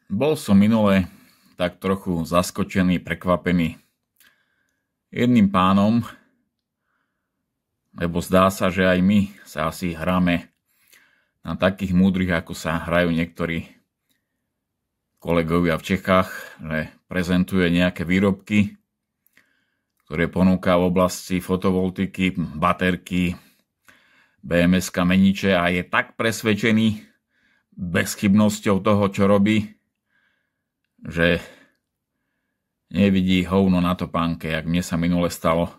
Bol som minule tak trochu zaskočený, prekvapený jedným pánom, lebo zdá sa, že aj my sa asi hráme na takých múdrych, ako sa hrajú niektorí kolegovia v Čechách, že prezentuje nejaké výrobky, ktoré ponúka v oblasti fotovoltiky, baterky, BMS kameniče a je tak presvedčený bezchybnosťou toho, čo robí, že nevidí hovno na topánke, jak mne sa minule stalo.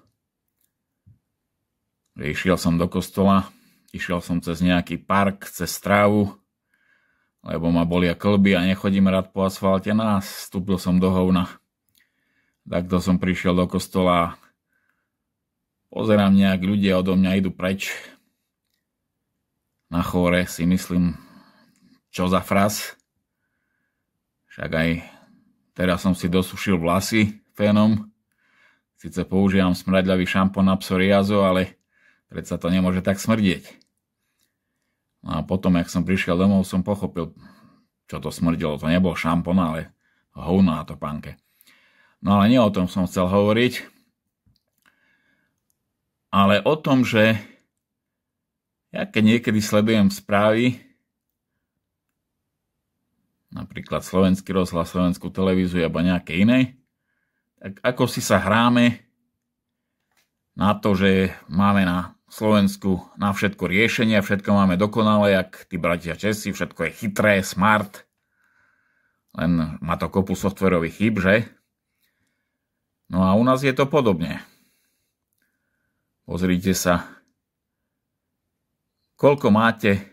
Išiel som do kostola, išiel som cez nejaký park, cez trávu, lebo ma bolia kĺby a nechodím rád po asfalte, a vstúpil som do hovna. Takto som prišiel do kostola, pozerám, nejak ľudia odo mňa idú preč. Na chóre si myslím, čo za fras. Však aj teraz som si dosušil vlasy fénom. Sice používam smradľavý šampón na psoriázu, ale predsa to nemôže tak smrdieť. No a potom, jak som prišiel domov, som pochopil, čo to smrdelo. To nebol šampón, ale hovno na topánke. No ale nie o tom som chcel hovoriť, ale o tom, že ja keď niekedy sledujem správy, napríklad Slovenský rozhlas, Slovenskú televíziu alebo nejaké iné, tak ako si sa hráme na to, že máme na Slovensku na všetko riešenia, všetko máme dokonalé, jak tí bratia Česi, všetko je chytré, smart, len má to kopu softverových chýb, že? No a u nás je to podobne. Pozrite sa, koľko máte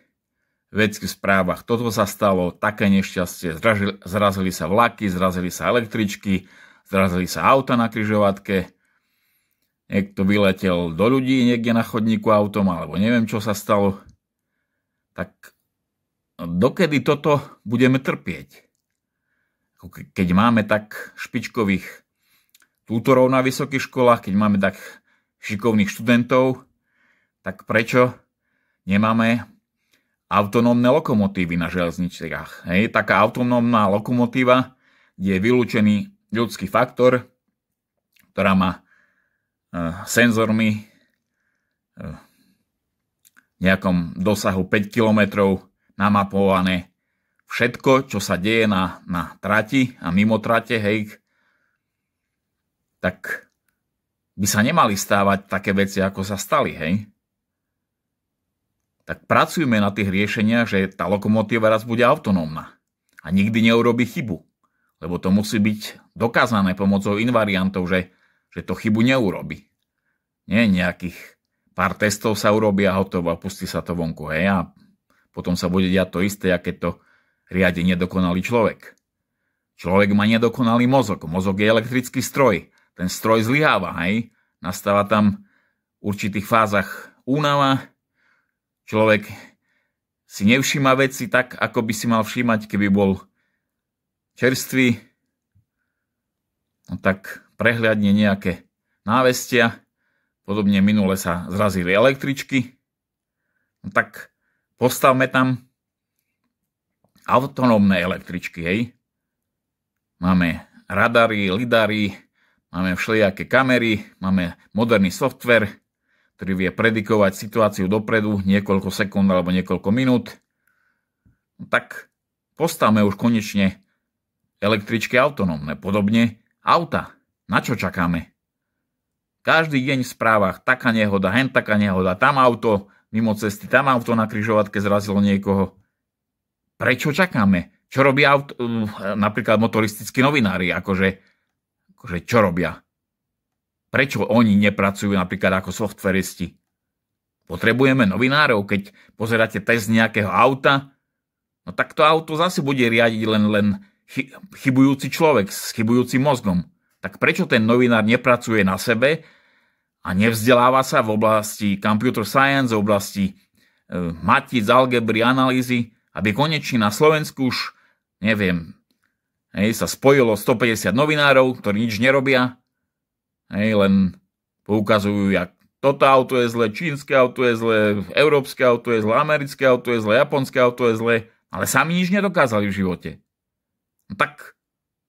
vecí v správach. Toto sa stalo, také nešťastie, zrazili sa vlaky, zrazili sa električky, zrazili sa auta na križovatke, niekto vyletel do ľudí niekde na chodníku autom, alebo neviem, čo sa stalo. Tak dokedy toto budeme trpieť? Keď máme tak špičkových tútorov na vysokých školách, keď máme tak šikovných študentov, tak prečo nemáme autonómne lokomotívy na železničiach? Taká autonómna lokomotíva, kde je vylúčený ľudský faktor, ktorá má senzormi v nejakom dosahu 5 km namapované všetko, čo sa deje na trati a mimo trate, tak by sa nemali stávať také veci, ako sa stali, Tak pracujme na tých riešeniach, že tá lokomotíva raz bude autonómna a nikdy neurobí chybu, lebo to musí byť dokázané pomocou invariantov, že to chybu neurobi. Nie nejakých pár testov sa urobí a hotovo a pustí sa to vonku, a potom sa bude diať to isté, aké to riadi nedokonalý človek. Človek má nedokonalý mozog. Mozog je elektrický stroj. Ten stroj zlyháva, Nastáva tam v určitých fázach únava. Človek si nevšíma veci tak, ako by si mal všímať, keby bol čerstvý. No tak prehliadne nejaké návestia. Podobne minule sa zrazili električky. No tak postavme tam autonómne električky, Máme radary, lidary, máme všelijaké kamery, máme moderný software, ktorý vie predikovať situáciu dopredu niekoľko sekúnd alebo niekoľko minút. No tak postavme už konečne električky autonómne. Podobne auta. Na čo čakáme? Každý deň v správach taká nehoda, hen taká nehoda, tam auto mimo cesty, tam auto na križovatke zrazilo niekoho. Prečo čakáme? Čo robia napríklad motoristickí novinári? Akože čo robia? Prečo oni nepracujú napríklad ako softveristi? Potrebujeme novinárov, keď pozeráte test nejakého auta, no tak to auto zase bude riadiť len chybujúci človek s chybujúcim mozgom. Tak prečo ten novinár nepracuje na sebe a nevzdeláva sa v oblasti computer science, v oblasti matíc, algebry, analýzy, aby konečne na Slovensku už, sa spojilo 150 novinárov, ktorí nič nerobia, len poukazujú, jak toto auto je zlé, čínske auto je zlé, európske auto je zlé, americké auto je zlé, japonské auto je zlé, ale sami nič nedokázali v živote. No tak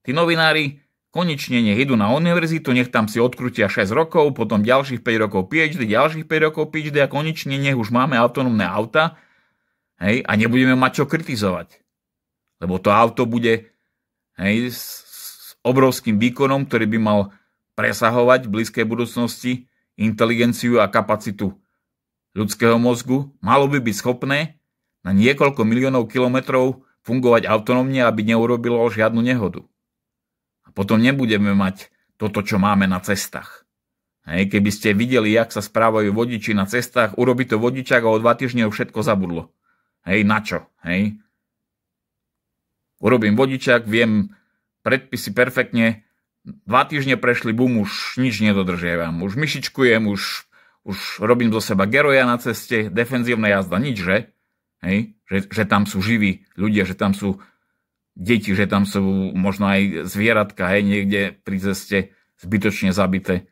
tí novinári konečne nech idú na univerzitu, nech tam si odkrútia 6 rokov, potom ďalších 5 rokov PhD, ďalších 5 rokov PhD a konečne nech už máme autonómne auta, hej, a nebudeme mať čo kritizovať. Lebo to auto bude, hej, s obrovským výkonom, ktorý by mal presahovať v blízkej budúcnosti inteligenciu a kapacitu ľudského mozgu, malo by byť schopné na niekoľko miliónov kilometrov fungovať autonómne, aby neurobilo žiadnu nehodu. A potom nebudeme mať toto, čo máme na cestách. Hej, keby ste videli, jak sa správajú vodiči na cestách, urobí to vodičák a o 2 týždne všetko zabudlo. Hej, na čo? Hej. Urobím vodičák, viem predpisy perfektne, 2 týždne prešli, bum, už nič nedodržiavam. Už myšičkujem, už robím zo seba geroja na ceste, defenzívna jazda, nič, že? Hej, že tam sú živí ľudia, že tam sú deti, že tam sú možno aj zvieratka, hej, niekde pri ceste zbytočne zabité.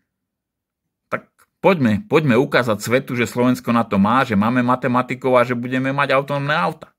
Tak poďme ukázať svetu, že Slovensko na to má, že máme matematikov a že budeme mať autonómne auta.